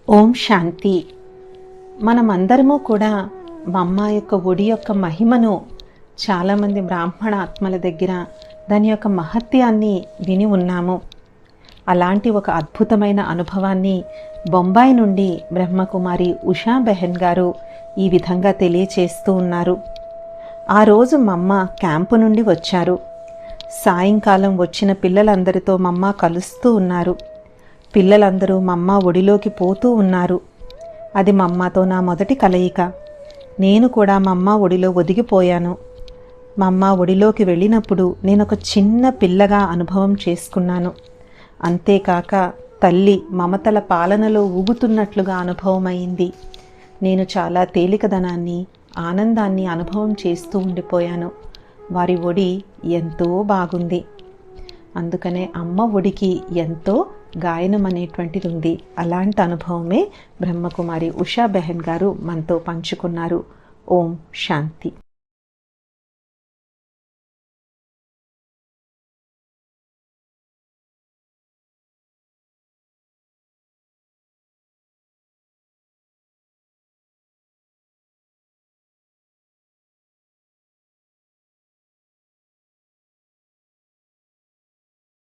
ఓం శాంతి. మనమందరము కూడా మా అమ్మ యొక్క ఒడి యొక్క మహిమను చాలామంది బ్రాహ్మణ ఆత్మల దగ్గర దాని యొక్క మహత్యాన్ని విని ఉన్నాము. అలాంటి ఒక అద్భుతమైన అనుభవాన్ని బొంబాయి నుండి బ్రహ్మకుమారి ఉషా బెహన్ గారు ఈ విధంగా తెలియచేస్తూ ఉన్నారు. ఆ రోజు మమ్మ క్యాంపు నుండి వచ్చారు. సాయంకాలం వచ్చిన పిల్లలందరితో మమ్మ కలుస్తూ ఉన్నారు. పిల్లలందరూ మమ్మ ఒడిలోకి పోతూ ఉన్నారు. అది మమ్మతో నా మొదటి కలయిక. నేను కూడా మమ్మ ఒడిలో ఒదిగిపోయాను. మమ్మ ఒడిలోకి వెళ్ళినప్పుడు నేను ఒక చిన్న పిల్లగా అనుభవం చేసుకున్నాను. అంతేకాక తల్లి మమతల పాలనలో ఊగుతున్నట్లుగా అనుభవమైంది. నేను చాలా తేలికదనాన్ని, ఆనందాన్ని అనుభవం చేస్తూ ఉండిపోయాను. వారి ఒడి ఎంతో బాగుంది. అందుకనే అమ్మ ఒడికి ఎంతో గాయనం అనేటువంటిది ఉంది. అలాంటి అనుభవమే బ్రహ్మకుమారి ఉషా బెహన్ గారు మనతో పంచుకున్నారు. ఓం శాంతి.